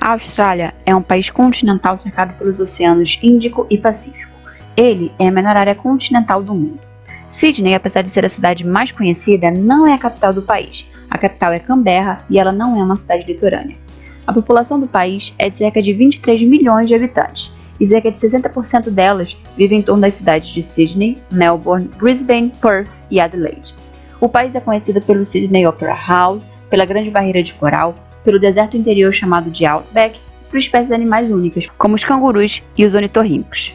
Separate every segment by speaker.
Speaker 1: A Austrália é um país continental cercado pelos oceanos Índico e Pacífico. Ele é a menor área continental do mundo. Sydney, apesar de ser a cidade mais conhecida, não é a capital do país. A capital é Canberra e ela não é uma cidade litorânea. A população do país é de cerca de 23 milhões de habitantes, e cerca de 60% delas vivem em torno das cidades de Sydney, Melbourne, Brisbane, Perth e Adelaide. O país é conhecido pelo Sydney Opera House, pela Grande Barreira de Coral, pelo deserto interior chamado de Outback e por espécies animais únicas, como os cangurus e os ornitorrincos.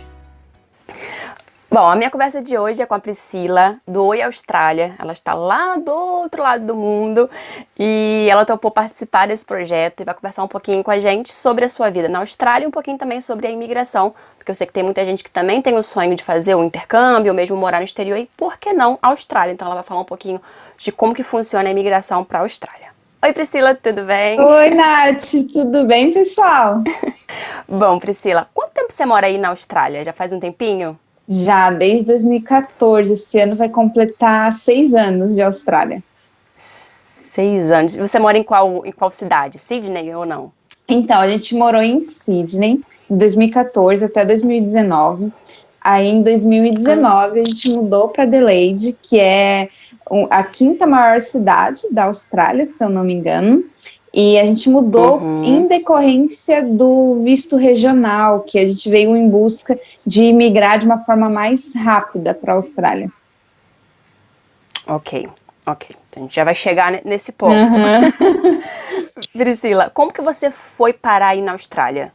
Speaker 2: Bom, a minha conversa de hoje é com a Priscila, do Oi Austrália. Ela está lá do outro lado do mundo e ela topou participar desse projeto e vai conversar um pouquinho com a gente sobre a sua vida na Austrália e um pouquinho também sobre a imigração, porque eu sei que tem muita gente que também tem o sonho de fazer um intercâmbio ou mesmo morar no exterior e, por que não, a Austrália. Então ela vai falar um pouquinho de como que funciona a imigração para a Austrália. Oi, Priscila, tudo bem?
Speaker 3: Oi, Nath, tudo bem, pessoal?
Speaker 2: Bom, Priscila, quanto tempo você mora aí na Austrália? Já faz um tempinho?
Speaker 3: Já desde 2014, esse ano vai completar 6 anos de Austrália.
Speaker 2: 6 anos. Você mora em qual cidade? Sydney ou não?
Speaker 3: Então, a gente morou em Sydney de 2014 até 2019. Aí, em 2019, a gente mudou para Adelaide, que é a quinta maior cidade da Austrália, se eu não me engano. E a gente mudou em decorrência do visto regional, que a gente veio em busca de imigrar de uma forma mais rápida para a Austrália.
Speaker 2: Ok. Então a gente já vai chegar nesse ponto. Priscila, como que você foi parar aí na Austrália?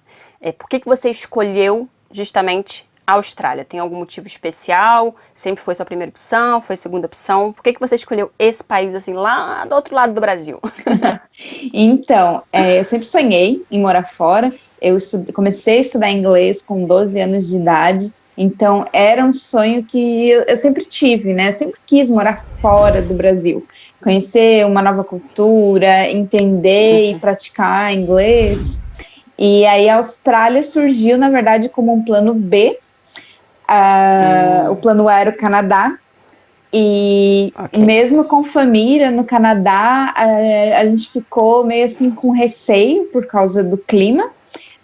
Speaker 2: Por que você escolheu justamente a Austrália? Tem algum motivo especial? Sempre foi sua primeira opção? Foi segunda opção? Por que você escolheu esse país assim, lá do outro lado do Brasil?
Speaker 3: Então, eu sempre sonhei em morar fora. Eu comecei a estudar inglês com 12 anos de idade. Então, era um sonho que eu sempre tive, né? Eu sempre quis morar fora do Brasil. Conhecer uma nova cultura, entender e praticar inglês. E aí a Austrália surgiu, na verdade, como um plano B. O plano A era o Canadá. E mesmo com família no Canadá, a gente ficou meio assim com receio por causa do clima.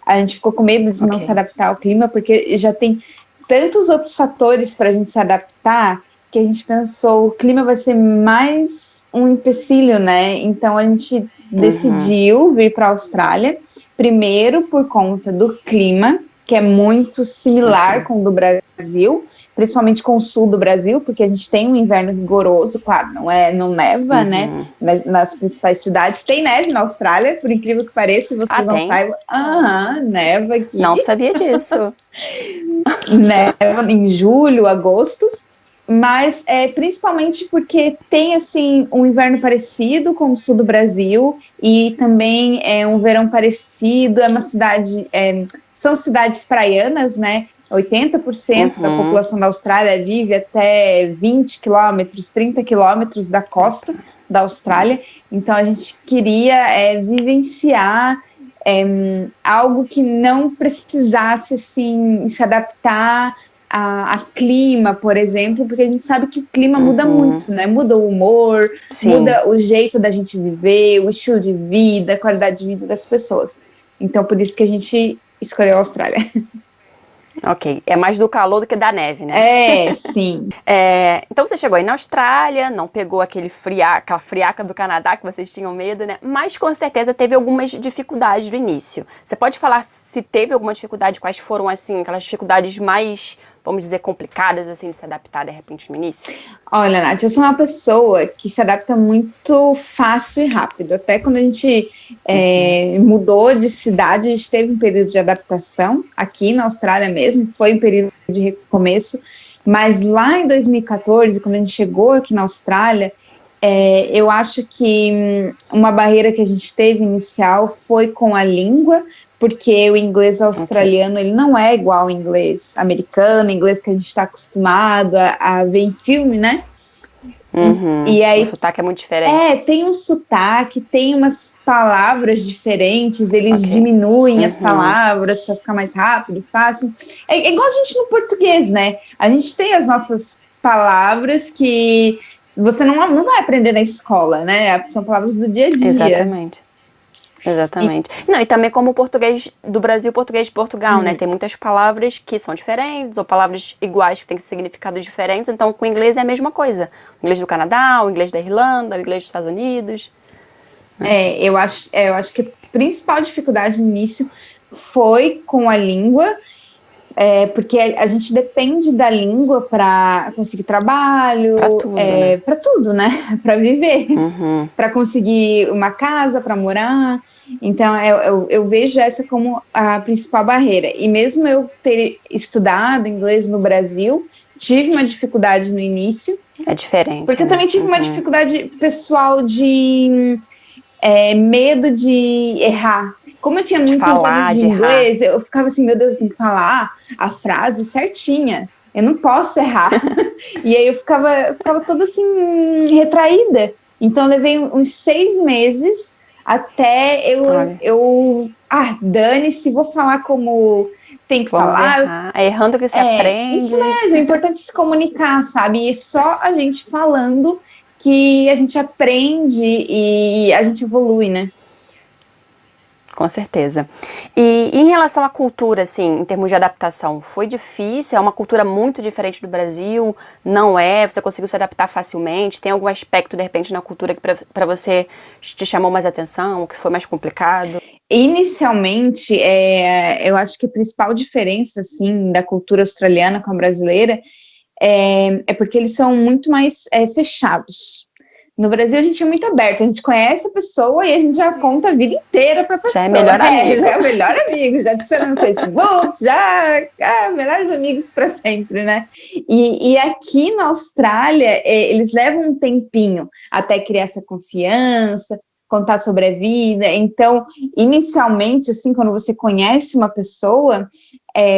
Speaker 3: A gente ficou com medo de não se adaptar ao clima, porque já tem tantos outros fatores para a gente se adaptar, que a gente pensou, o clima vai ser mais um empecilho, né? Então a gente decidiu vir para a Austrália, primeiro por conta do clima, que é muito similar com o do Brasil, principalmente com o sul do Brasil, porque a gente tem um inverno rigoroso, claro, não neva, né, nas principais cidades. Tem neve na Austrália, por incrível que pareça, vocês não saibam. Neva aqui.
Speaker 2: Não sabia disso.
Speaker 3: Neva em julho, agosto, mas principalmente porque tem, assim, um inverno parecido com o sul do Brasil e também é um verão parecido, é uma cidade... são cidades praianas, né? 80% da população da Austrália vive até 20 quilômetros, 30 quilômetros da costa da Austrália. Então, a gente queria vivenciar algo que não precisasse assim, se adaptar a clima, por exemplo, porque a gente sabe que o clima muda muito, né? Muda o humor, muda o jeito da gente viver, o estilo de vida, a qualidade de vida das pessoas. Então, por isso que a gente escolheu a Austrália.
Speaker 2: Ok, é mais do calor do que da neve, né?
Speaker 3: Sim.
Speaker 2: Então você chegou aí na Austrália, não pegou aquela friaca do Canadá que vocês tinham medo, né? Mas com certeza teve algumas dificuldades no início. Você pode falar se teve alguma dificuldade, quais foram, assim, aquelas dificuldades mais, vamos dizer, complicadas, assim, de se adaptar, de repente, no início?
Speaker 3: Olha, Nath, eu sou uma pessoa que se adapta muito fácil e rápido. Até quando a gente mudou de cidade, a gente teve um período de adaptação, aqui na Austrália mesmo, foi um período de recomeço, mas lá em 2014, quando a gente chegou aqui na Austrália, eu acho que uma barreira que a gente teve inicial foi com a língua, porque o inglês australiano ele não é igual ao inglês americano, inglês que a gente está acostumado a ver em filme, né?
Speaker 2: E aí, o sotaque é muito diferente.
Speaker 3: Tem um sotaque, tem umas palavras diferentes, eles diminuem as palavras para ficar mais rápido, fácil. É igual a gente no português, né? A gente tem as nossas palavras que você não vai aprender na escola, né? São palavras do dia a dia.
Speaker 2: Exatamente. Exatamente. Não, e também como o português do Brasil e o português de Portugal, né? Tem muitas palavras que são diferentes, ou palavras iguais que têm significados diferentes, então com o inglês é a mesma coisa. O inglês do Canadá, o inglês da Irlanda, o inglês dos Estados Unidos.
Speaker 3: Eu acho que a principal dificuldade no início foi com a língua, porque a gente depende da língua para conseguir trabalho, para tudo, né? Para viver, para conseguir uma casa, para morar. Então, eu vejo essa como a principal barreira. E mesmo eu ter estudado inglês no Brasil, tive uma dificuldade no início.
Speaker 2: É diferente,
Speaker 3: porque eu também tive uma dificuldade pessoal de medo de errar. Como eu tinha muitos anos de inglês, eu ficava assim, meu Deus, eu tenho que falar a frase certinha. Eu não posso errar. E aí eu ficava toda assim, retraída. Então eu levei uns 6 meses até dane-se, vou falar como tem que falar.
Speaker 2: Errar. É errando que se aprende.
Speaker 3: Isso mesmo, é importante se comunicar, sabe? E só a gente falando que a gente aprende e a gente evolui, né?
Speaker 2: Com certeza. E em relação à cultura, assim, em termos de adaptação, foi difícil? É uma cultura muito diferente do Brasil? Não é? Você conseguiu se adaptar facilmente? Tem algum aspecto, de repente, na cultura que para você te chamou mais atenção, que foi mais complicado?
Speaker 3: Inicialmente, eu acho que a principal diferença, assim, da cultura australiana com a brasileira é porque eles são muito mais fechados. No Brasil, a gente é muito aberto, a gente conhece a pessoa e a gente já conta a vida inteira para a pessoa.
Speaker 2: Já é melhor amigo.
Speaker 3: Já é o melhor amigo, já adiciona no Facebook, melhores amigos para sempre, né? E aqui na Austrália, eles levam um tempinho até criar essa confiança, contar sobre a vida. Então, inicialmente, assim, quando você conhece uma pessoa,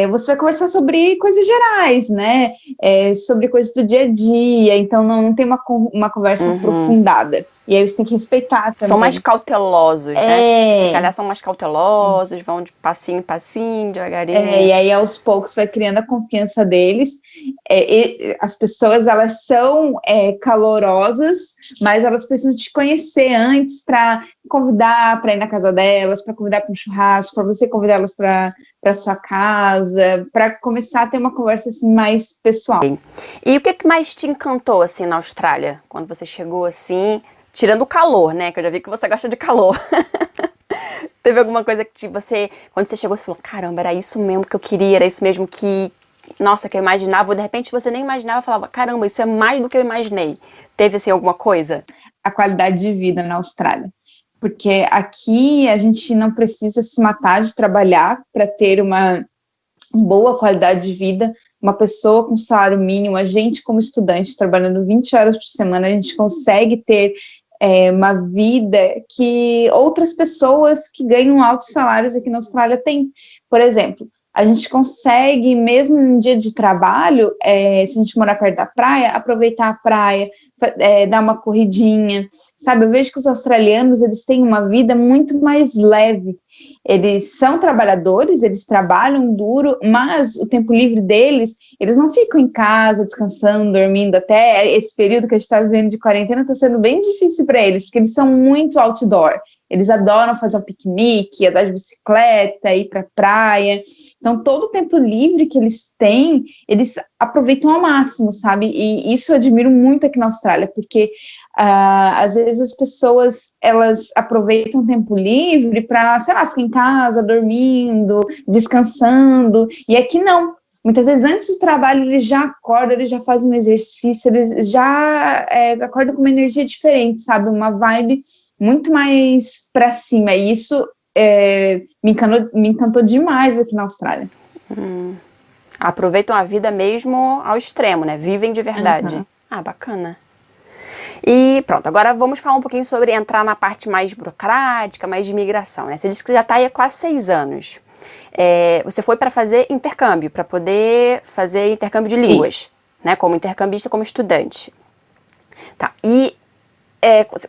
Speaker 3: você vai conversar sobre coisas gerais, né? Sobre coisas do dia a dia. Então, não tem uma conversa aprofundada. E aí você tem que respeitar também.
Speaker 2: São mais cautelosos, né? Se calhar são mais cautelosos, vão de passinho em passinho, devagarinho.
Speaker 3: E aí, aos poucos, vai criando a confiança deles. As pessoas, elas são calorosas, mas elas precisam te conhecer antes para convidar para ir na casa delas, para convidar para um churrasco, para você convidá-las para sua casa, para começar a ter uma conversa assim mais pessoal.
Speaker 2: E o que mais te encantou assim na Austrália, quando você chegou assim, tirando o calor, né? Que eu já vi que você gosta de calor. Teve alguma coisa que você, quando você chegou, você falou, caramba, era isso mesmo que eu queria, era isso mesmo que, nossa, que eu imaginava, ou de repente você nem imaginava, falava, caramba, isso é mais do que eu imaginei. Teve assim alguma coisa?
Speaker 3: A qualidade de vida na Austrália. Porque aqui a gente não precisa se matar de trabalhar para ter uma boa qualidade de vida. Uma pessoa com salário mínimo, a gente como estudante trabalhando 20 horas por semana, a gente consegue ter uma vida que outras pessoas que ganham altos salários aqui na Austrália têm. Por exemplo, a gente consegue, mesmo num dia de trabalho, se a gente morar perto da praia, aproveitar a praia, dar uma corridinha, sabe? Eu vejo que os australianos, eles têm uma vida muito mais leve. Eles são trabalhadores, eles trabalham duro, mas o tempo livre deles, eles não ficam em casa, descansando, dormindo. Até esse período que a gente está vivendo de quarentena está sendo bem difícil para eles, porque eles são muito outdoor. Eles adoram fazer um piquenique, andar de bicicleta, ir para a praia. Então, todo o tempo livre que eles têm, eles aproveitam ao máximo, sabe? E isso eu admiro muito aqui na Austrália, porque às vezes as pessoas, elas aproveitam o tempo livre para, sei lá, ficar em casa, dormindo, descansando, e aqui não. Muitas vezes antes do trabalho eles já acordam, eles já fazem um exercício, eles já acordam com uma energia diferente, sabe? Uma vibe muito mais para cima, e isso me encantou demais aqui na Austrália.
Speaker 2: Aproveitam a vida mesmo ao extremo, né? Vivem de verdade. Bacana. E pronto, agora vamos falar um pouquinho sobre entrar na parte mais burocrática, mais de imigração, né? Você disse que já está aí há quase 6 anos. Você foi para fazer intercâmbio, para poder fazer intercâmbio de línguas, né? Como intercambista, como estudante. Tá, e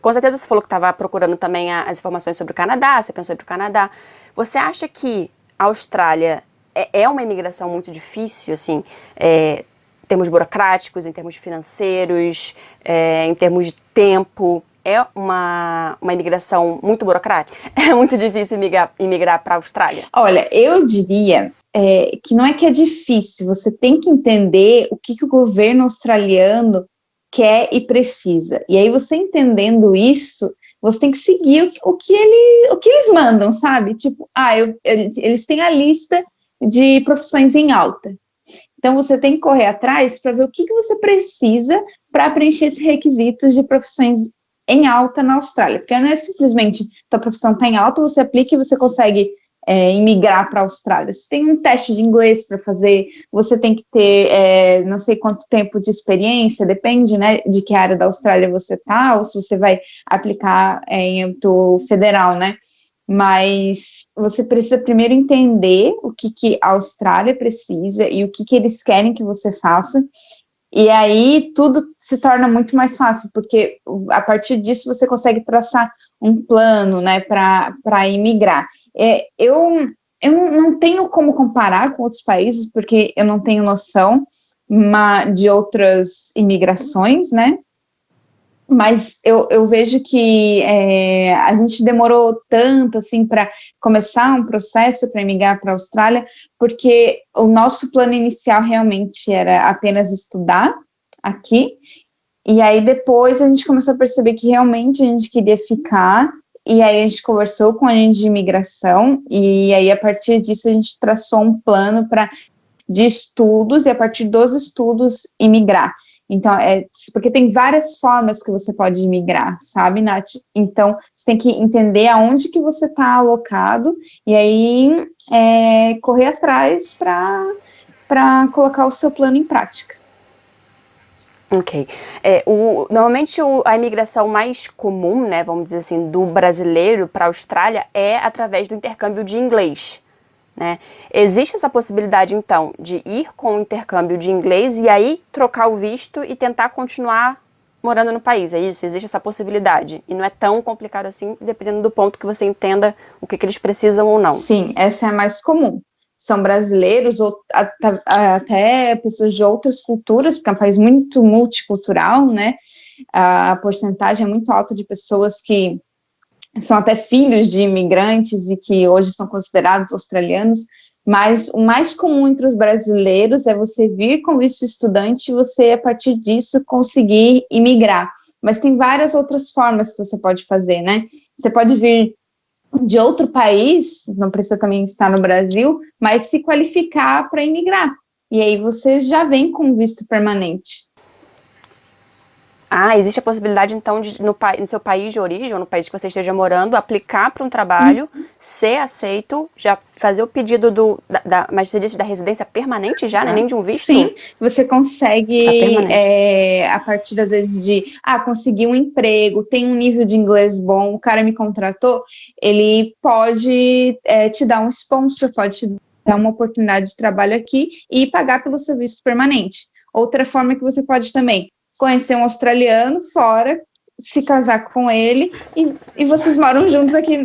Speaker 2: com certeza você falou que estava procurando também as informações sobre o Canadá, você pensou em ir para o Canadá. Você acha que a Austrália é uma imigração muito difícil, assim, em termos burocráticos, em termos financeiros, em termos de tempo? é uma imigração muito burocrática? É muito difícil imigrar para a Austrália?
Speaker 3: Olha, eu diria que não é que é difícil, você tem que entender o que o governo australiano quer e precisa. E aí, você entendendo isso, você tem que seguir o que eles mandam, sabe? Tipo, eles têm a lista de profissões em alta. Então, você tem que correr atrás para ver o que você precisa para preencher esses requisitos de profissões em alta na Austrália. Porque não é simplesmente tua profissão está em alta, você aplica e você consegue imigrar para a Austrália. Você tem um teste de inglês para fazer, você tem que ter não sei quanto tempo de experiência, depende, né, de que área da Austrália você está, ou se você vai aplicar em âmbito federal, né? Mas você precisa primeiro entender o que a Austrália precisa e o que eles querem que você faça, e aí tudo se torna muito mais fácil, porque a partir disso você consegue traçar um plano, né, para imigrar. Eu não tenho como comparar com outros países, porque eu não tenho noção de outras imigrações, né? Mas eu vejo que a gente demorou tanto assim para começar um processo para emigrar para a Austrália, porque o nosso plano inicial realmente era apenas estudar aqui, e aí depois a gente começou a perceber que realmente a gente queria ficar, e aí a gente conversou com a gente de imigração, e aí a partir disso a gente traçou um plano de estudos, e a partir dos estudos imigrar. Então, porque tem várias formas que você pode migrar, sabe, Nath? Então, você tem que entender aonde que você está alocado e aí correr atrás para colocar o seu plano em prática.
Speaker 2: Ok. Normalmente a imigração mais comum, né, vamos dizer assim, do brasileiro para a Austrália é através do intercâmbio de inglês. Né? Existe essa possibilidade, então, de ir com o intercâmbio de inglês e aí trocar o visto e tentar continuar morando no país, é isso? Existe essa possibilidade? E não é tão complicado assim, dependendo do ponto que você entenda o que eles precisam ou não.
Speaker 3: Sim, essa é a mais comum. São brasileiros ou até pessoas de outras culturas, porque é um país muito multicultural, né? A porcentagem é muito alta de pessoas que são até filhos de imigrantes e que hoje são considerados australianos, mas o mais comum entre os brasileiros é você vir com visto estudante e você, a partir disso, conseguir imigrar. Mas tem várias outras formas que você pode fazer, né? Você pode vir de outro país, não precisa também estar no Brasil, mas se qualificar para imigrar. E aí você já vem com visto permanente.
Speaker 2: Existe a possibilidade, então, de no seu país de origem, ou no país que você esteja morando, aplicar para um trabalho, ser aceito, já fazer o pedido mas você disse da residência permanente já, né? Nem de um visto?
Speaker 3: Sim, você consegue, a partir das vezes de, conseguir um emprego, tem um nível de inglês bom, o cara me contratou, ele pode te dar um sponsor, pode te dar uma oportunidade de trabalho aqui e pagar pelo seu visto permanente. Outra forma que você pode também conhecer um australiano fora, se casar com ele e vocês moram juntos aqui.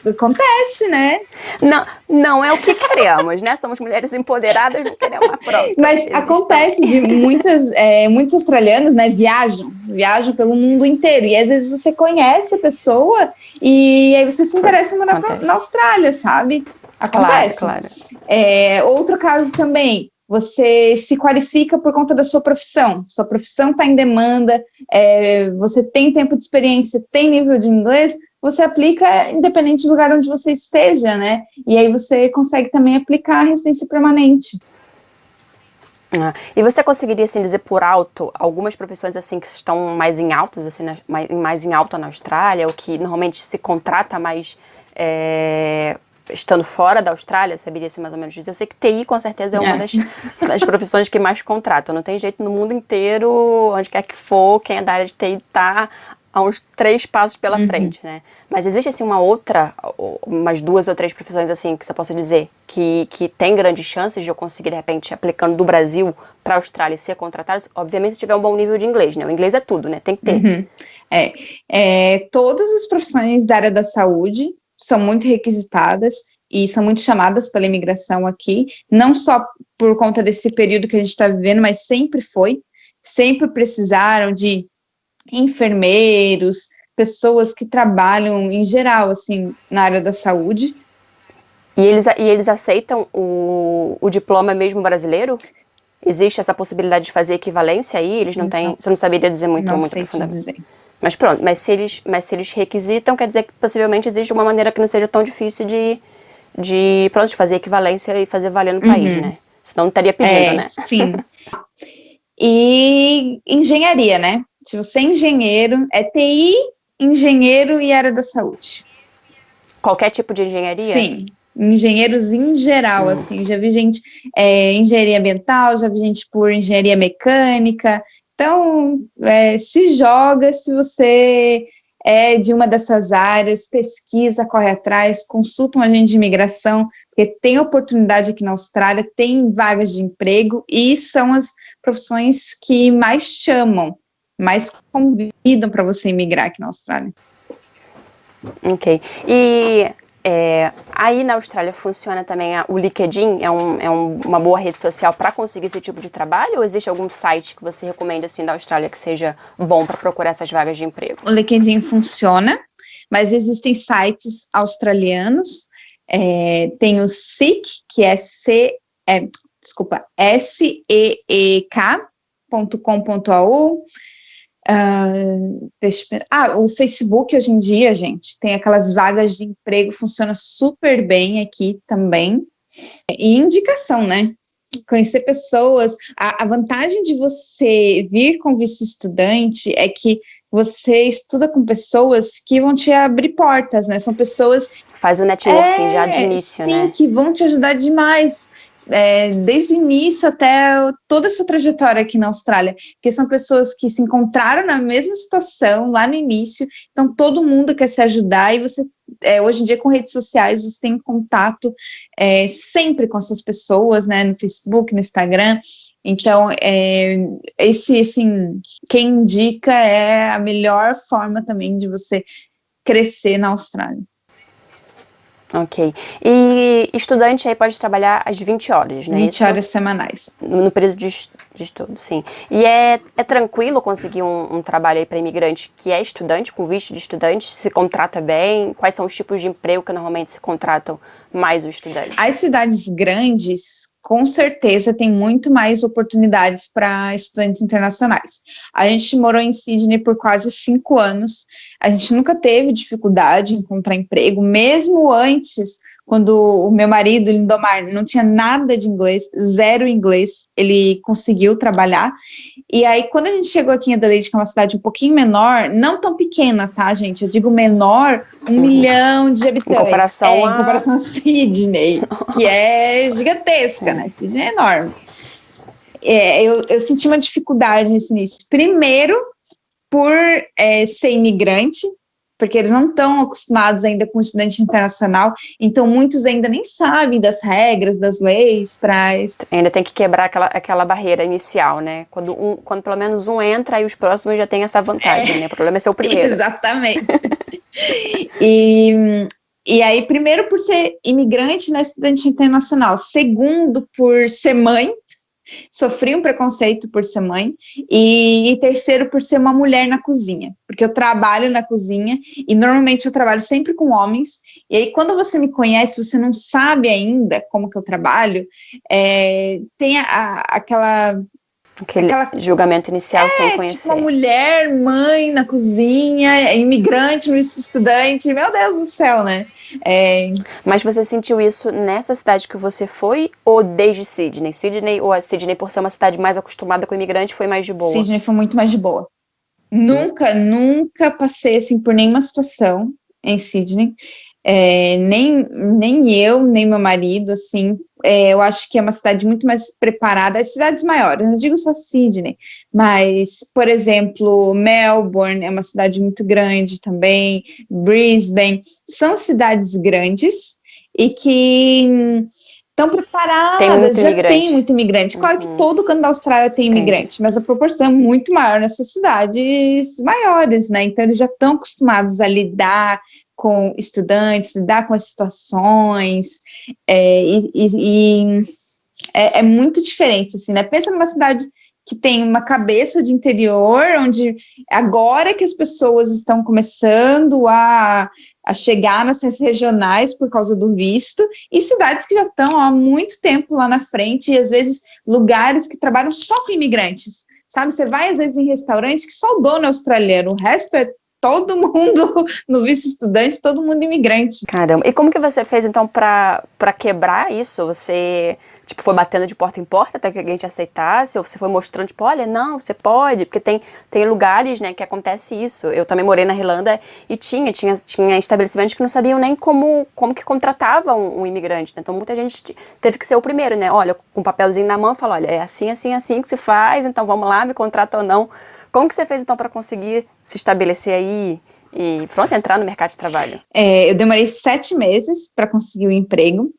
Speaker 3: Acontece, né?
Speaker 2: Não é o que queremos, né? Somos mulheres empoderadas, não queremos uma pronta.
Speaker 3: Mas acontece de muitos australianos, né, viajam pelo mundo inteiro, e às vezes você conhece a pessoa e aí você se interessa em morar na Austrália, sabe? Acontece.
Speaker 2: Claro.
Speaker 3: Outro caso também, você se qualifica por conta da sua profissão está em demanda, você tem tempo de experiência, tem nível de inglês, você aplica independente do lugar onde você esteja, né? E aí você consegue também aplicar a residência permanente.
Speaker 2: E você conseguiria, assim, dizer por alto algumas profissões assim que estão mais em altas, assim, mais em alta na Austrália, ou que normalmente se contrata mais estando fora da Austrália, saberia assim, mais ou menos dizer? Eu sei que TI com certeza é uma das profissões que mais contratam, não tem jeito no mundo inteiro, onde quer que for, quem é da área de TI está a uns 3 passos pela frente, né? Mas existe assim umas 2 ou 3 profissões assim que você possa dizer que tem grandes chances de eu conseguir de repente aplicando do Brasil para a Austrália e ser contratado, obviamente se tiver um bom nível de inglês, né? O inglês é tudo, né? Tem que ter.
Speaker 3: Todas as profissões da área da saúde são muito requisitadas e são muito chamadas pela imigração aqui, não só por conta desse período que a gente está vivendo, mas sempre precisaram de enfermeiros, pessoas que trabalham em geral, assim, na área da saúde.
Speaker 2: E eles aceitam o diploma mesmo brasileiro? Existe essa possibilidade de fazer equivalência aí? Eles não têm... Você não saberia dizer muito profundamente.
Speaker 3: Dizer.
Speaker 2: Mas pronto, mas se eles requisitam, quer dizer que possivelmente existe uma maneira que não seja tão difícil de fazer equivalência e fazer valer no país, né? Senão não estaria pedindo, né?
Speaker 3: Sim. E engenharia, né? Se você é engenheiro, é TI, engenheiro e área da saúde.
Speaker 2: Qualquer tipo de engenharia?
Speaker 3: Sim, engenheiros em geral, assim, já vi gente engenharia ambiental, já vi gente por engenharia mecânica, então se joga se você é de uma dessas áreas, pesquisa, corre atrás, consulta um agente de imigração, porque tem oportunidade aqui na Austrália, tem vagas de emprego e são as profissões que mais chamam, mais convidam para você emigrar aqui na Austrália.
Speaker 2: Ok. E aí na Austrália funciona também o LinkedIn? Uma boa rede social para conseguir esse tipo de trabalho? Ou existe algum site que você recomenda assim da Austrália que seja bom para procurar essas vagas de emprego?
Speaker 3: O LinkedIn funciona, mas existem sites australianos. Tem o Seek, que é seek.com.au. O Facebook hoje em dia, gente, tem aquelas vagas de emprego, funciona super bem aqui também. E indicação, né? Conhecer pessoas. A vantagem de você vir com visto estudante é que você estuda com pessoas que vão te abrir portas, né? São pessoas...
Speaker 2: Faz o networking já de início,
Speaker 3: sim,
Speaker 2: né?
Speaker 3: Sim, que vão te ajudar demais. Desde o início até toda a sua trajetória aqui na Austrália, porque são pessoas que se encontraram na mesma situação lá no início, então todo mundo quer se ajudar e você, hoje em dia com redes sociais, você tem contato sempre com essas pessoas, né, no Facebook, no Instagram, então quem indica é a melhor forma também de você crescer na Austrália.
Speaker 2: Ok. E estudante aí pode trabalhar às 20 horas, não é
Speaker 3: 20
Speaker 2: isso?
Speaker 3: horas semanais.
Speaker 2: No período de estudo, sim. E é tranquilo conseguir um trabalho aí para imigrante que é estudante, com visto de estudante, se contrata bem? Quais são os tipos de emprego que normalmente se contratam mais os estudantes?
Speaker 3: As cidades grandes, com certeza, tem muito mais oportunidades para estudantes internacionais. A gente morou em Sydney por quase 5 anos, a gente nunca teve dificuldade em encontrar emprego, mesmo antes, quando o meu marido, Lindomar, não tinha nada de inglês, zero inglês, ele conseguiu trabalhar. E aí, quando a gente chegou aqui em Adelaide, que é uma cidade um pouquinho menor, não tão pequena, tá, gente? Eu digo menor, 1 milhão de habitantes.
Speaker 2: Em comparação
Speaker 3: em comparação a Sydney, que é gigantesca, né? Sydney é enorme. Eu senti uma dificuldade nesse início. Primeiro, por ser imigrante, porque eles não estão acostumados ainda com estudante internacional, então muitos ainda nem sabem das regras, das leis para...
Speaker 2: Ainda tem que quebrar aquela barreira inicial, né? Quando pelo menos um entra, aí os próximos já têm essa vantagem, né? O problema é ser o primeiro.
Speaker 3: Exatamente. E aí, primeiro, por ser imigrante, né, estudante internacional. Segundo, por ser mãe. Sofri um preconceito por ser mãe, e terceiro, por ser uma mulher na cozinha, porque eu trabalho na cozinha, e normalmente eu trabalho sempre com homens, e aí quando você me conhece, você não sabe ainda como que eu trabalho, tem
Speaker 2: aquele julgamento inicial sem conhecer.
Speaker 3: Tipo uma mulher, mãe na cozinha, imigrante, estudante, meu Deus do céu, né?
Speaker 2: Mas você sentiu isso nessa cidade que você foi ou desde Sydney? Ou a Sydney, por ser uma cidade mais acostumada com imigrante, foi mais de boa?
Speaker 3: Sydney foi muito mais de boa. Nunca passei assim, por nenhuma situação em Sydney. Nem eu, nem meu marido, assim, eu acho que é uma cidade muito mais preparada. As cidades maiores, eu não digo só Sydney, mas, por exemplo, Melbourne é uma cidade muito grande também, Brisbane, são cidades grandes e que estão preparadas, tem muito imigrante. Claro que todo canto da Austrália tem imigrante, mas a proporção é muito maior nessas cidades maiores, né? Então eles já estão acostumados a lidar com estudantes, lidar com as situações, é muito diferente, assim, né? Pensa numa cidade que tem uma cabeça de interior, onde agora que as pessoas estão começando a chegar nessas regionais por causa do visto, e cidades que já estão há muito tempo lá na frente, e às vezes lugares que trabalham só com imigrantes, sabe? Você vai às vezes em restaurantes que só o dono é australiano, o resto é todo mundo no visto estudante, todo mundo imigrante.
Speaker 2: Caramba, e como que você fez então pra quebrar isso? Você, tipo, foi batendo de porta em porta até que alguém te aceitasse? Ou você foi mostrando, tipo, olha, não, você pode? Porque tem lugares, né, que acontece isso. Eu também morei na Irlanda e tinha estabelecimentos que não sabiam nem como que contratavam um imigrante, né? Então muita gente teve que ser o primeiro, né? Olha, com um papelzinho na mão, fala, olha, é assim, assim, assim que se faz, então vamos lá, me contrata ou não. Como que você fez, então, para conseguir se estabelecer aí e, pronto, entrar no mercado de trabalho?
Speaker 3: Eu demorei 7 meses para conseguir o emprego.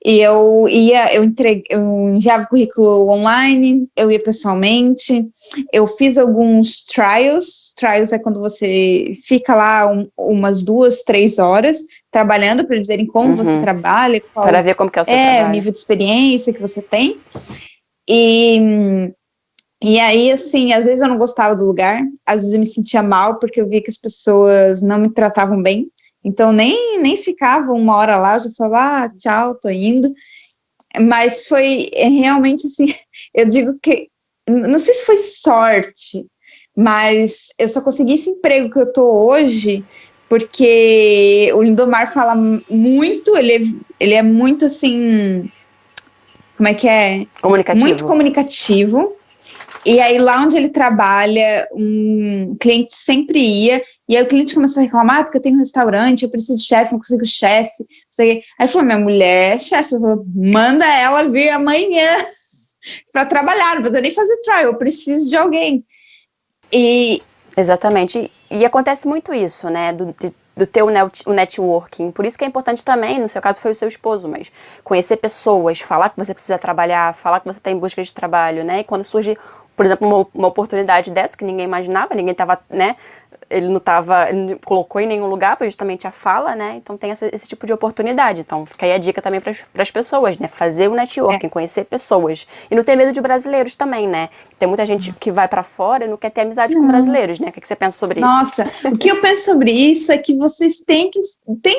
Speaker 3: E eu enviava o currículo online, eu ia pessoalmente, eu fiz alguns trials. Trials é quando você fica lá umas 2, 3 horas trabalhando para eles verem como você trabalha.
Speaker 2: Para ver como que é o seu trabalho.
Speaker 3: O nível de experiência que você tem. E aí, assim, às vezes eu não gostava do lugar, às vezes eu me sentia mal porque eu via que as pessoas não me tratavam bem, então nem ficava 1 hora lá, eu já falava, tchau, tô indo. Mas foi realmente assim, eu digo que, não sei se foi sorte, mas eu só consegui esse emprego que eu tô hoje porque o Lindomar fala muito, ele é muito assim, como é que é?
Speaker 2: Comunicativo.
Speaker 3: Muito comunicativo. E aí, lá onde ele trabalha, um cliente sempre ia, e aí o cliente começou a reclamar, porque eu tenho um restaurante, eu preciso de chefe, não consigo chefe. Aí ele falou, minha mulher é chefe, manda ela vir amanhã para trabalhar, não precisa nem fazer trial, eu preciso de alguém.
Speaker 2: Exatamente, e acontece muito isso, né, do ter o networking, por isso que é importante também, no seu caso foi o seu esposo, mas conhecer pessoas, falar que você precisa trabalhar, falar que você está em busca de trabalho, né, e quando surge, por exemplo, uma oportunidade dessa que ninguém imaginava, ninguém estava, né, ele não colocou em nenhum lugar, foi justamente a fala, né, então tem esse tipo de oportunidade, então fica aí a dica também para as pessoas, né, fazer o networking, conhecer pessoas, e não ter medo de brasileiros também, né, tem muita gente que vai para fora e não quer ter amizade com brasileiros, né, o que você pensa sobre isso?
Speaker 3: Nossa, o que eu penso sobre isso é que vocês têm que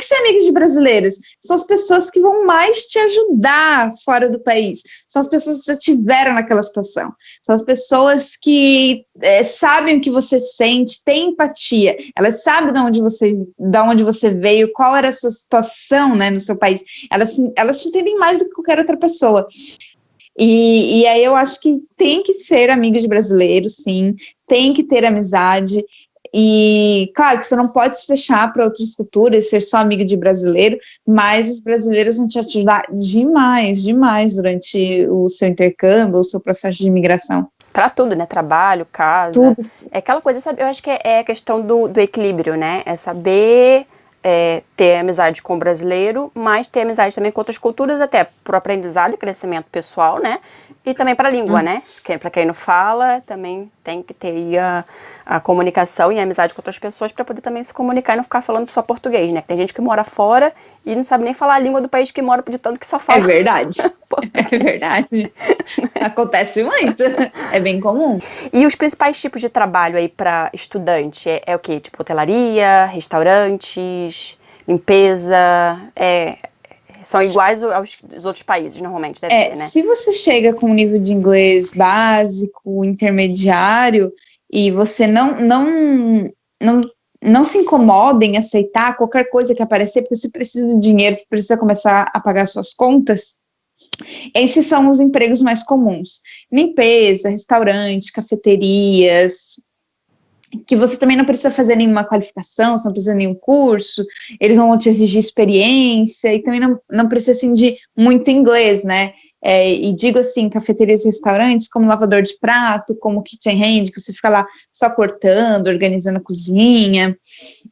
Speaker 3: ser amigos de brasileiros, são as pessoas que vão mais te ajudar fora do país, são as pessoas que já tiveram naquela situação, são as pessoas que sabem o que você sente, têm empatia, elas sabem de onde você veio, qual era a sua situação, né, no seu país, elas te entendem mais do que qualquer outra pessoa. E aí eu acho que tem que ser amigo de brasileiro, sim, tem que ter amizade, e claro que você não pode se fechar para outras culturas, ser só amigo de brasileiro, mas os brasileiros vão te ajudar demais, demais durante o seu intercâmbio, o seu processo de imigração.
Speaker 2: Para tudo, né? Trabalho, casa.
Speaker 3: Tudo.
Speaker 2: É aquela coisa, sabe? Eu acho que é a questão do equilíbrio, né? É saber ter amizade com o brasileiro, mas ter amizade também com outras culturas, até pro aprendizado e crescimento pessoal, né? E também para a língua, né? Para quem não fala, também tem que ter a comunicação e a amizade com outras pessoas para poder também se comunicar e não ficar falando só português, né? Tem gente que mora fora e não sabe nem falar a língua do país que mora, de tanto que só fala.
Speaker 3: É verdade. É verdade. Acontece muito. É bem comum.
Speaker 2: E os principais tipos de trabalho aí para estudante? É o quê? Tipo hotelaria, restaurantes, limpeza? São iguais aos outros países, normalmente, deve ser, né?
Speaker 3: Se você chega com um nível de inglês básico, intermediário, e você não se incomoda em aceitar qualquer coisa que aparecer, porque você precisa de dinheiro, você precisa começar a pagar suas contas, esses são os empregos mais comuns. Limpeza, restaurante, cafeterias, que você também não precisa fazer nenhuma qualificação, você não precisa de nenhum curso, eles não vão te exigir experiência, e também não precisa, assim, de muito inglês, né? E digo assim, cafeterias e restaurantes, como lavador de prato, como kitchen hand, que você fica lá só cortando, organizando a cozinha.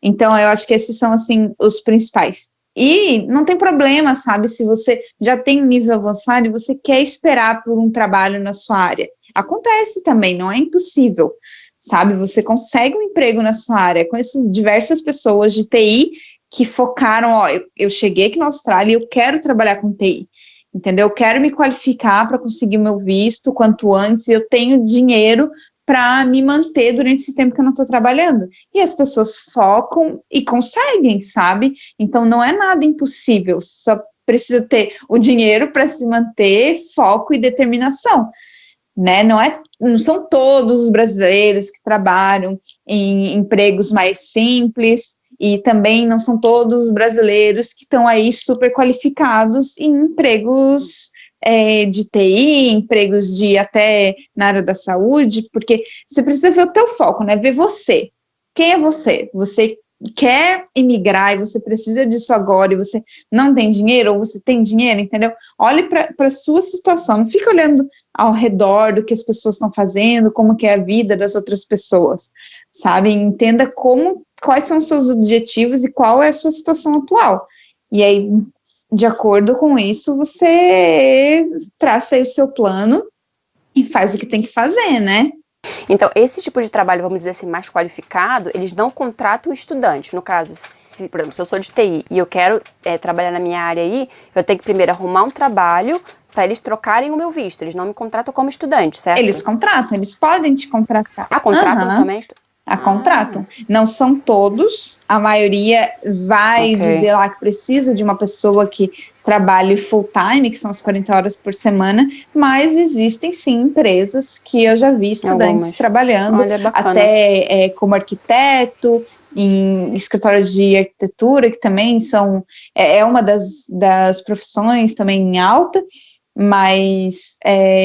Speaker 3: Então, eu acho que esses são, assim, os principais. E não tem problema, sabe, se você já tem um nível avançado e você quer esperar por um trabalho na sua área. Acontece também, não é impossível, sabe? Você consegue um emprego na sua área. Conheço diversas pessoas de TI que focaram, eu cheguei aqui na Austrália e eu quero trabalhar com TI. entendeu? Eu quero me qualificar para conseguir o meu visto quanto antes, e eu tenho dinheiro para me manter durante esse tempo que eu não estou trabalhando. E as pessoas focam e conseguem, sabe? Então não é nada impossível, só precisa ter o dinheiro para se manter, foco e determinação, né? Não são todos os brasileiros que trabalham em empregos mais simples, e também não são todos os brasileiros que estão aí super qualificados em empregos de TI, empregos de até na área da saúde, porque você precisa ver o teu foco, né? Ver você. Quem é você? Você quer emigrar e você precisa disso agora e você não tem dinheiro, ou você tem dinheiro, entendeu? Olhe para a sua situação, não fica olhando ao redor do que as pessoas estão fazendo, como que é a vida das outras pessoas, sabe? Entenda quais são os seus objetivos e qual é a sua situação atual. E aí, de acordo com isso, você traça aí o seu plano e faz o que tem que fazer, né?
Speaker 2: Então, esse tipo de trabalho, vamos dizer assim, mais qualificado, eles não contratam o estudante. No caso, por exemplo, se eu sou de TI e eu quero trabalhar na minha área aí, eu tenho que primeiro arrumar um trabalho para eles trocarem o meu visto. Eles não me contratam como estudante, certo?
Speaker 3: Eles contratam, eles podem te contratar.
Speaker 2: Ah, contratam também?
Speaker 3: Contratam. Não são todos, a maioria vai dizer lá que precisa de uma pessoa que trabalhe full time, que são as 40 horas por semana, mas existem sim empresas que eu já vi estudantes trabalhando, até como arquiteto, em escritórios de arquitetura, que também é uma das profissões também em alta, mas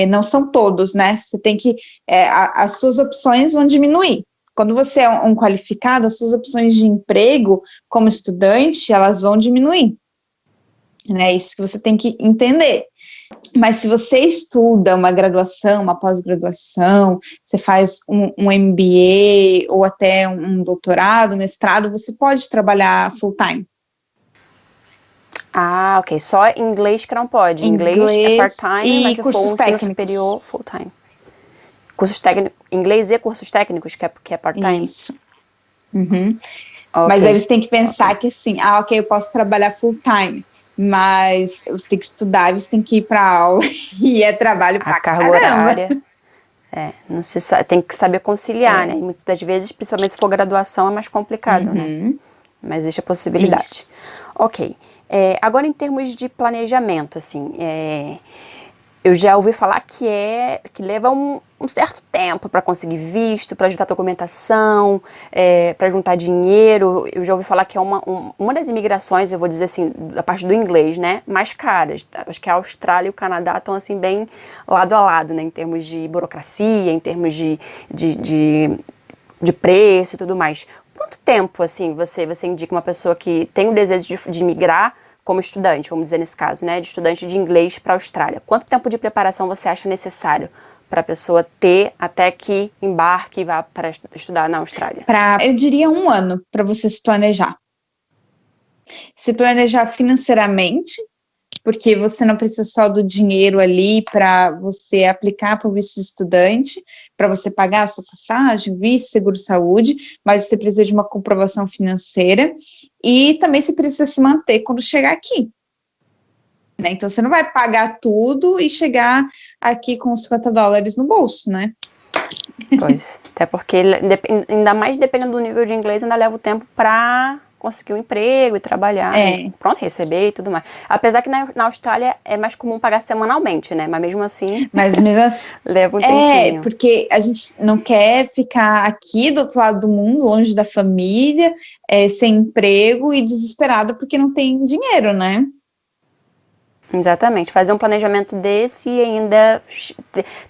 Speaker 3: não são todos, né? Você tem que, as suas opções vão diminuir. Quando você é um qualificado, as suas opções de emprego como estudante, elas vão diminuir. É isso que você tem que entender. Mas se você estuda uma graduação, uma pós-graduação, você faz um MBA ou até um doutorado, mestrado, você pode trabalhar full time.
Speaker 2: Ah, ok. Só inglês que não pode. Inglês é part-time, mas se for um ensino superior, full time. Cursos técnicos, inglês e cursos técnicos, que é part-time?
Speaker 3: Isso. Uhum. Okay. Mas aí você tem que pensar que assim, eu posso trabalhar full time, mas você tem que estudar, você tem que ir para aula e é trabalho pra caramba. A carga horária,
Speaker 2: não se sabe, tem que saber conciliar, né? E muitas das vezes, principalmente se for graduação, é mais complicado, né? Mas existe a possibilidade. Isso. Ok. Agora, em termos de planejamento, assim, eu já ouvi falar que leva um certo tempo para conseguir visto, para juntar documentação, para juntar dinheiro. Eu já ouvi falar que é uma das imigrações, eu vou dizer assim, da parte do inglês, né, mais caras. Acho que a Austrália e o Canadá estão assim bem lado a lado, né, em termos de burocracia, em termos de preço e tudo mais. Quanto tempo, assim, você indica uma pessoa que tem o desejo de migrar como estudante, vamos dizer nesse caso, né, de estudante de inglês para a Austrália? Quanto tempo de preparação você acha necessário para a pessoa ter até que embarque e vá para estudar na Austrália?
Speaker 3: Eu diria 1 ano para você se planejar. Se planejar financeiramente, porque você não precisa só do dinheiro ali para você aplicar para o visto de estudante, para você pagar a sua passagem, visto, seguro-saúde, mas você precisa de uma comprovação financeira e também você precisa se manter quando chegar aqui. Né? Então, você não vai pagar tudo e chegar aqui com $50 no bolso, né?
Speaker 2: Pois, até porque, ainda mais dependendo do nível de inglês, ainda leva o tempo para conseguir um emprego e trabalhar, pronto, receber e tudo mais. Apesar que na Austrália é mais comum pagar semanalmente, né? Mas mesmo assim, leva um tempinho.
Speaker 3: Porque a gente não quer ficar aqui do outro lado do mundo, longe da família, sem emprego e desesperado porque não tem dinheiro, né?
Speaker 2: Exatamente, fazer um planejamento desse e ainda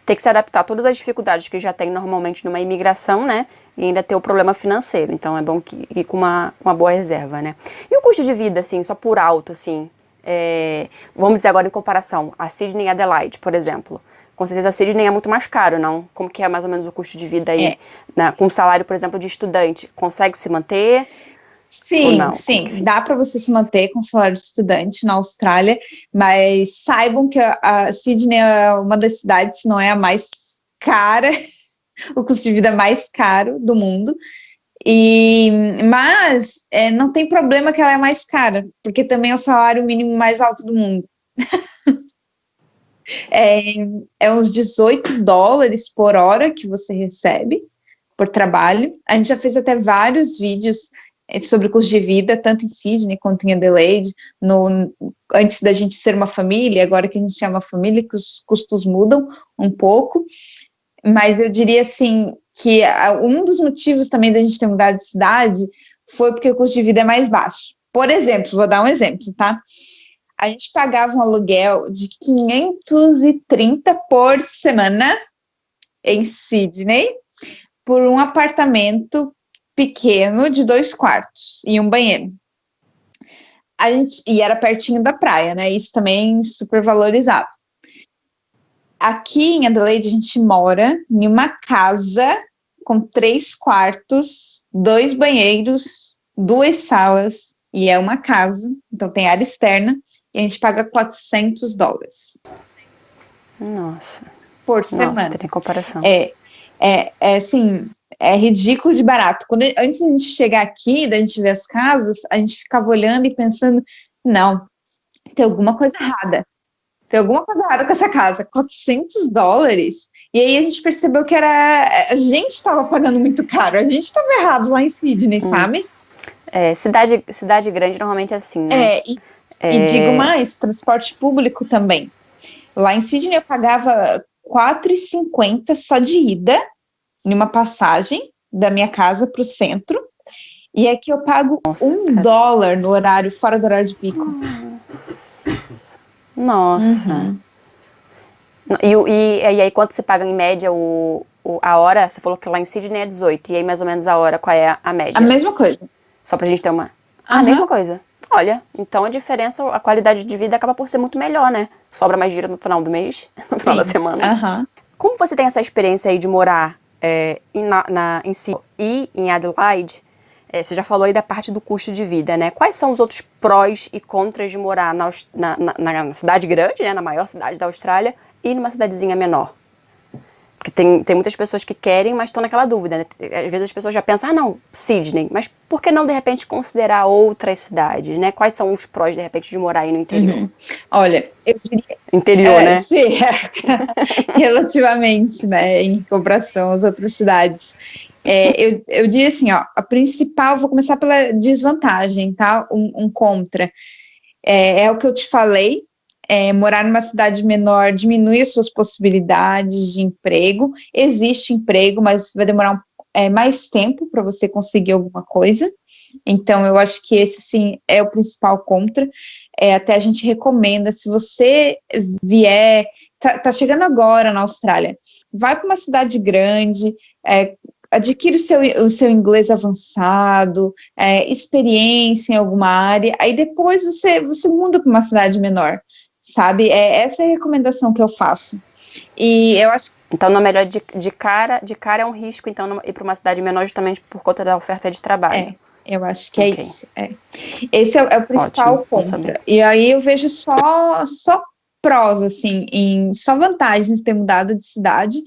Speaker 2: ter que se adaptar a todas as dificuldades que já tem normalmente numa imigração, né? E ainda ter o problema financeiro, então é bom ir com uma boa reserva, né? E o custo de vida, assim, só por alto, assim, vamos dizer agora em comparação, a Sydney e Adelaide, por exemplo. Com certeza a Sydney é muito mais caro, não? Como que é mais ou menos o custo de vida aí? Com o salário, por exemplo, de estudante, consegue se manter?
Speaker 3: Sim, dá para você se manter com salário de estudante na Austrália, mas saibam que a Sydney é uma das cidades, se não é a mais cara, o custo de vida mais caro do mundo, mas não tem problema que ela é mais cara, porque também é o salário mínimo mais alto do mundo. É uns $18 por hora que você recebe por trabalho. A gente já fez até vários vídeos sobre o custo de vida, tanto em Sydney quanto em Adelaide, antes da gente ser uma família, agora que a gente é uma família, que os custos mudam um pouco, mas eu diria assim, que um dos motivos também da gente ter mudado de cidade foi porque o custo de vida é mais baixo. Por exemplo, vou dar um exemplo, tá? A gente pagava um aluguel de 530 por semana em Sydney, por um apartamento pequeno de 2 quartos e um banheiro. E era pertinho da praia, né? Isso também super valorizava. Aqui em Adelaide a gente mora em uma casa com 3 quartos, 2 banheiros, 2 salas, e é uma casa, então tem área externa, e a gente paga $400.
Speaker 2: Nossa.
Speaker 3: Por semana.
Speaker 2: Nossa, tem comparação.
Speaker 3: Assim, é ridículo de barato. Antes da gente chegar aqui, da gente ver as casas, a gente ficava olhando e pensando, não, tem alguma coisa errada. Tem alguma coisa errada com essa casa. $400? E aí a gente percebeu que a gente estava pagando muito caro. A gente estava errado lá em Sydney, sabe?
Speaker 2: Cidade grande normalmente é assim, né?
Speaker 3: E digo mais, transporte público também. Lá em Sydney eu pagava $4,50 só de ida, em uma passagem da minha casa para o centro. E aqui eu pago $1 no horário, fora do horário de pico.
Speaker 2: Nossa.
Speaker 3: Uhum.
Speaker 2: E aí, quanto você paga em média a hora? Você falou que lá em Sydney é 18. E aí, mais ou menos, a hora, qual é a média?
Speaker 3: A mesma coisa.
Speaker 2: Só pra gente ter uma... A mesma coisa. Olha, então a diferença, a qualidade de vida acaba por ser muito melhor, né? Sobra mais dinheiro no final do mês, no final da semana. Como você tem essa experiência aí de morar em Sydney e em Adelaide? Você já falou aí da parte do custo de vida, né? Quais são os outros prós e contras de morar na cidade grande, né? Na maior cidade da Austrália e numa cidadezinha menor? Porque tem muitas pessoas que querem, mas estão naquela dúvida, né? Às vezes as pessoas já pensam, não, Sydney, mas por que não, de repente, considerar outras cidades, né? Quais são os prós, de repente, de morar aí no interior?
Speaker 3: Uhum. Olha, eu diria...
Speaker 2: Interior, né?
Speaker 3: Sim, relativamente, né? Em comparação às outras cidades. Eu diria assim, ó, a principal, vou começar pela desvantagem, tá? Um contra. É o que eu te falei, morar numa cidade menor diminui as suas possibilidades de emprego. Existe emprego, mas vai demorar mais tempo para você conseguir alguma coisa. Então, eu acho que esse, sim, é o principal contra. Até a gente recomenda, se você vier, tá chegando agora na Austrália, vai para uma cidade grande, adquire o seu inglês avançado, experiência em alguma área, aí depois você muda para uma cidade menor, sabe? Essa é a recomendação que eu faço. E eu acho que...
Speaker 2: Então, não é melhor de cara é um risco, então, ir para uma cidade menor justamente por conta da oferta de trabalho.
Speaker 3: Eu acho que é isso. Esse é o principal contra. E aí eu vejo só prós, assim, só vantagens de ter mudado de cidade,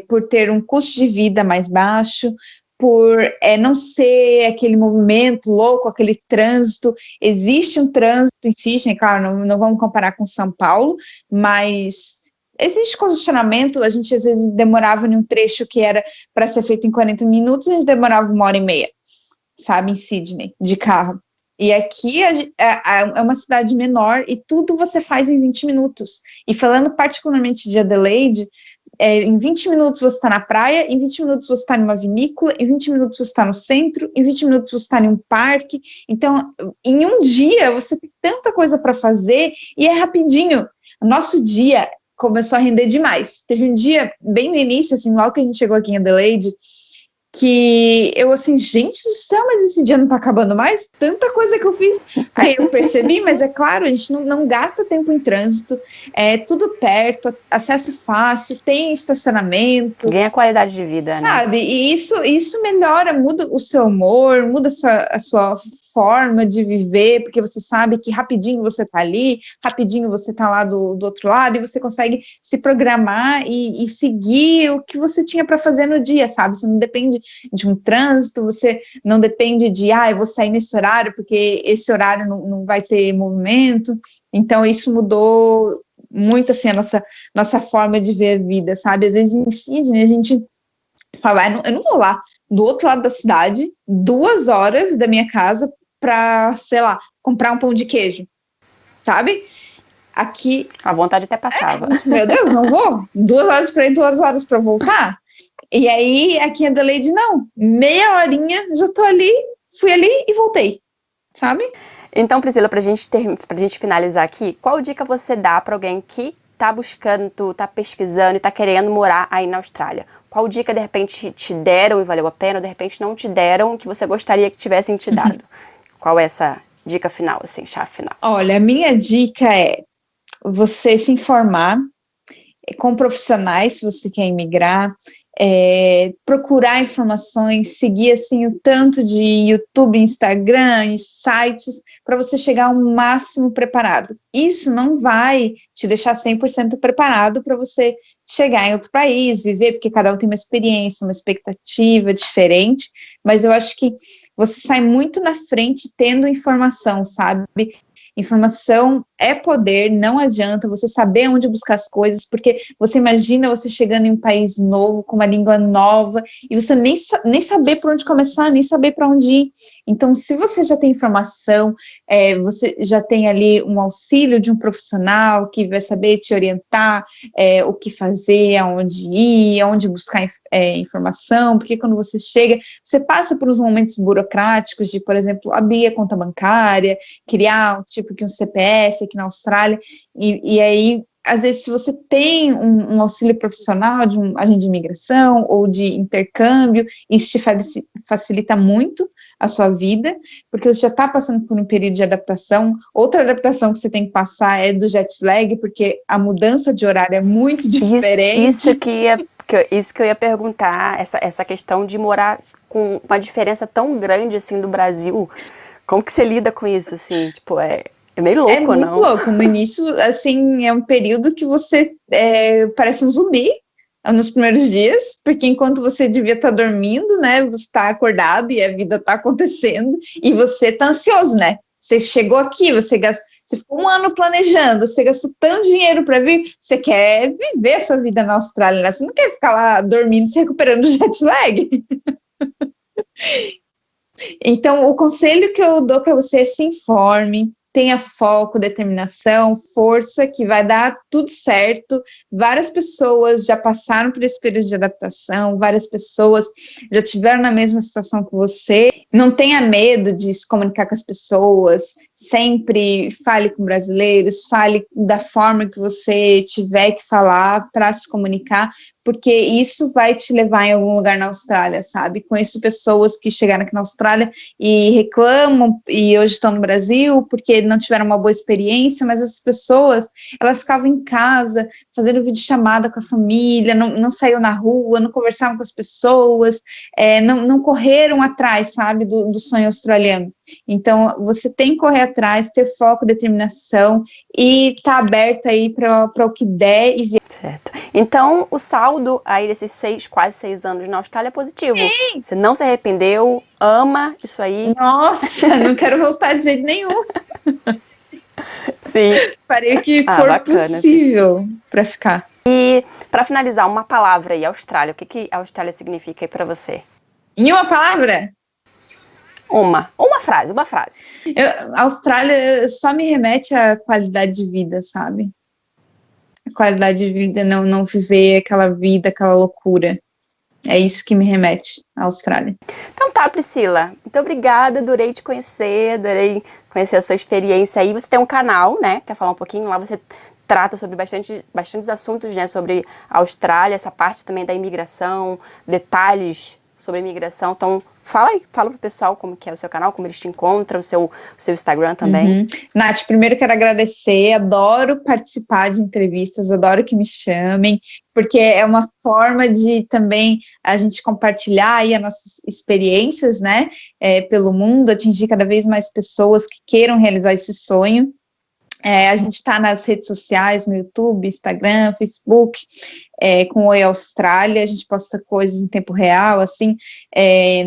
Speaker 3: por ter um custo de vida mais baixo, por não ser aquele movimento louco, aquele trânsito. Existe um trânsito em Sydney, claro, não vamos comparar com São Paulo, mas existe congestionamento. A gente às vezes demorava em um trecho que era para ser feito em 40 minutos, a gente demorava 1h30, sabe, em Sydney, de carro. E aqui é uma cidade menor e tudo você faz em 20 minutos. E falando particularmente de Adelaide, em 20 minutos você está na praia, em 20 minutos você está numa vinícola, em 20 minutos você está no centro, em 20 minutos você está em um parque. Então, em um dia, você tem tanta coisa para fazer e é rapidinho. O nosso dia começou a render demais. Teve um dia, bem no início, assim, logo que a gente chegou aqui em Adelaide, que eu, assim, gente do céu, mas esse dia não tá acabando mais? Tanta coisa que eu fiz. Aí eu percebi, mas é claro, a gente não gasta tempo em trânsito, é tudo perto, acesso fácil, tem estacionamento.
Speaker 2: Ganha qualidade de vida,
Speaker 3: sabe?
Speaker 2: né?
Speaker 3: Sabe, e isso melhora, muda o seu humor, muda a sua forma de viver, porque você sabe que rapidinho você tá ali, rapidinho você tá lá do outro lado, e você consegue se programar e seguir o que você tinha para fazer no dia, sabe? Você não depende de um trânsito, você não depende de, eu vou sair nesse horário, porque esse horário não vai ter movimento. Então, isso mudou muito assim, a nossa forma de ver a vida, sabe? Às vezes em Sydney a gente fala, eu não vou lá do outro lado da cidade, 2 horas da minha casa para, sei lá, comprar um pão de queijo, sabe? Aqui,
Speaker 2: A vontade até passava.
Speaker 3: meu Deus, não vou? 2 horas para ir, 2 horas para voltar? E aí, aqui em Adelaide, não. Meia horinha, já tô ali, fui ali e voltei, sabe?
Speaker 2: Então, Priscila, pra gente finalizar aqui, qual dica você dá para alguém que tá buscando, tá pesquisando e tá querendo morar aí na Austrália? Qual dica, de repente, te deram e valeu a pena, ou de repente não te deram, que você gostaria que tivessem te dado? Qual é essa dica final, assim, chave final?
Speaker 3: Olha, a minha dica é você se informar com profissionais, se você quer imigrar, procurar informações, seguir assim o tanto de YouTube, Instagram e sites para você chegar ao máximo preparado. Isso não vai te deixar 100% preparado para você chegar em outro país, viver, porque cada um tem uma experiência, uma expectativa diferente, mas eu acho que você sai muito na frente tendo informação, sabe? Informação é poder, não adianta você saber onde buscar as coisas, porque você imagina você chegando em um país novo, com uma língua nova, e você nem saber por onde começar, nem saber para onde ir. Então, se você já tem informação, você já tem ali um auxílio de um profissional que vai saber te orientar, o que fazer, aonde ir, aonde buscar informação, porque quando você chega, você passa por uns momentos burocráticos de, por exemplo, abrir a conta bancária, criar tipo que um CPF aqui na Austrália, e aí, às vezes, se você tem um auxílio profissional de um agente de imigração ou de intercâmbio, isso te facilita muito a sua vida, porque você já está passando por um período de adaptação. Outra adaptação que você tem que passar é do jet lag, porque a mudança de horário é muito diferente.
Speaker 2: Isso que eu ia perguntar, essa questão de morar com uma diferença tão grande, assim, do Brasil. Como que você lida com isso, assim? Tipo, é meio louco, não?
Speaker 3: É muito louco. No início, assim, é um período que você parece um zumbi nos primeiros dias, porque enquanto você devia estar dormindo, né, você está acordado e a vida está acontecendo, e você está ansioso, né? Você chegou aqui, você ficou 1 ano planejando, você gastou tanto dinheiro para vir, você quer viver a sua vida na Austrália, né? Você não quer ficar lá dormindo, se recuperando do jet lag. Então, o conselho que eu dou para você é se informe, tenha foco, determinação, força, que vai dar tudo certo. Várias pessoas já passaram por esse período de adaptação, várias pessoas já tiveram na mesma situação que você. Não tenha medo de se comunicar com as pessoas, sempre fale com brasileiros, fale da forma que você tiver que falar para se comunicar, porque isso vai te levar em algum lugar na Austrália, sabe? Conheço pessoas que chegaram aqui na Austrália e reclamam, e hoje estão no Brasil, porque não tiveram uma boa experiência, mas essas pessoas, elas ficavam em casa, fazendo videochamada com a família, não saíam na rua, não conversavam com as pessoas, não correram atrás, sabe, do sonho australiano. Então, você tem que correr atrás, ter foco, determinação e estar aberto aí para o que der e ver.
Speaker 2: Certo. Então, o saldo aí desses quase 6 anos na Austrália é positivo.
Speaker 3: Sim.
Speaker 2: Você não se arrependeu, ama isso aí.
Speaker 3: Nossa, não quero voltar de jeito nenhum.
Speaker 2: Sim.
Speaker 3: Farei o que for
Speaker 2: bacana,
Speaker 3: possível para ficar.
Speaker 2: E, para finalizar, uma palavra aí, Austrália. O que a Austrália significa aí para você?
Speaker 3: Em uma palavra?
Speaker 2: Uma frase.
Speaker 3: A Austrália só me remete à qualidade de vida, sabe? A qualidade de vida, não viver aquela vida, aquela loucura. É isso que me remete à Austrália.
Speaker 2: Então tá, Priscila. Muito obrigada, adorei te conhecer, adorei conhecer a sua experiência aí. Você tem um canal, né? Quer falar um pouquinho? Lá você trata sobre bastantes assuntos, né? Sobre a Austrália, essa parte também da imigração, detalhes sobre a imigração. Então, fala pro pessoal como que é o seu canal, como eles te encontram, o seu Instagram também.
Speaker 3: Nath, primeiro quero agradecer, adoro participar de entrevistas, adoro que me chamem, porque é uma forma de também a gente compartilhar aí as nossas experiências, né, pelo mundo, atingir cada vez mais pessoas que queiram realizar esse sonho. A gente está nas redes sociais, no YouTube, Instagram, Facebook, com o Oi Austrália, a gente posta coisas em tempo real, assim,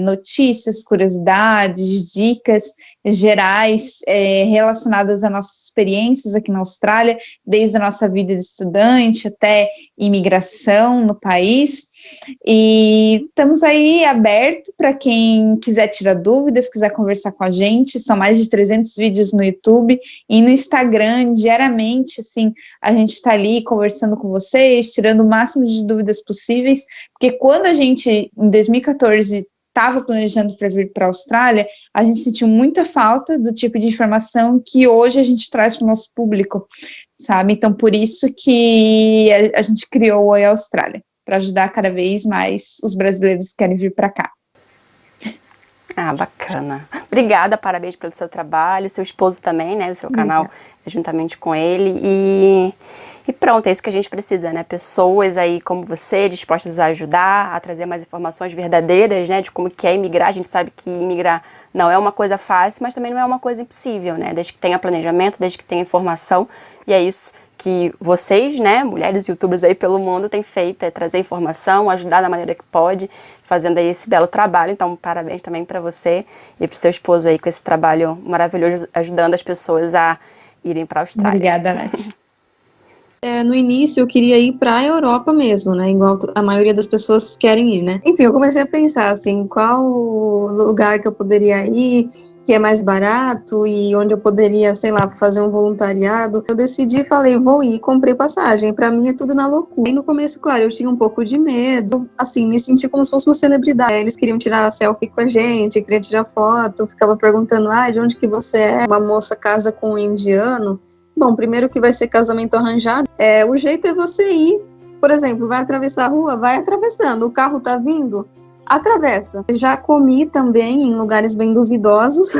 Speaker 3: notícias, curiosidades, dicas gerais relacionadas às nossas experiências aqui na Austrália, desde a nossa vida de estudante até imigração no país. E estamos aí aberto para quem quiser tirar dúvidas, quiser conversar com a gente. São mais de 300 vídeos no YouTube e no Instagram, diariamente, assim, a gente está ali conversando com vocês, tirando o máximo de dúvidas possíveis, porque quando a gente, em 2014, estava planejando para vir para a Austrália, a gente sentiu muita falta do tipo de informação que hoje a gente traz para o nosso público, sabe? Então, por isso que a gente criou o Oi Austrália, para ajudar cada vez mais os brasileiros que querem vir para cá.
Speaker 2: Ah, bacana. Obrigada, parabéns pelo seu trabalho, seu esposo também, né? O seu canal é juntamente com ele. E pronto, é isso que a gente precisa, né? Pessoas aí como você, dispostas a ajudar, a trazer mais informações verdadeiras, né? De como que é imigrar. A gente sabe que imigrar não é uma coisa fácil, mas também não é uma coisa impossível, né? Desde que tenha planejamento, desde que tenha informação. E é isso que vocês, né, mulheres youtubers aí pelo mundo têm feito, é trazer informação, ajudar da maneira que pode, fazendo aí esse belo trabalho. Então, parabéns também para você e para o seu esposo aí com esse trabalho maravilhoso, ajudando as pessoas a irem para a Austrália.
Speaker 3: Obrigada, Nath.
Speaker 4: No início eu queria ir para a Europa mesmo, né, igual a maioria das pessoas querem ir, né. Enfim, eu comecei a pensar, assim, qual lugar que eu poderia ir, que é mais barato e onde eu poderia, sei lá, fazer um voluntariado. Eu decidi, falei, vou ir, comprei passagem. Para mim é tudo na loucura. E no começo, claro, eu tinha um pouco de medo, assim, me senti como se fosse uma celebridade. Eles queriam tirar selfie com a gente, queriam tirar foto, ficava perguntando, de onde que você é? Uma moça casa com um indiano. Bom, primeiro que vai ser casamento arranjado, o jeito é você ir, por exemplo, vai atravessar a rua, vai atravessando, o carro tá vindo, atravessa. Já comi também em lugares bem duvidosos,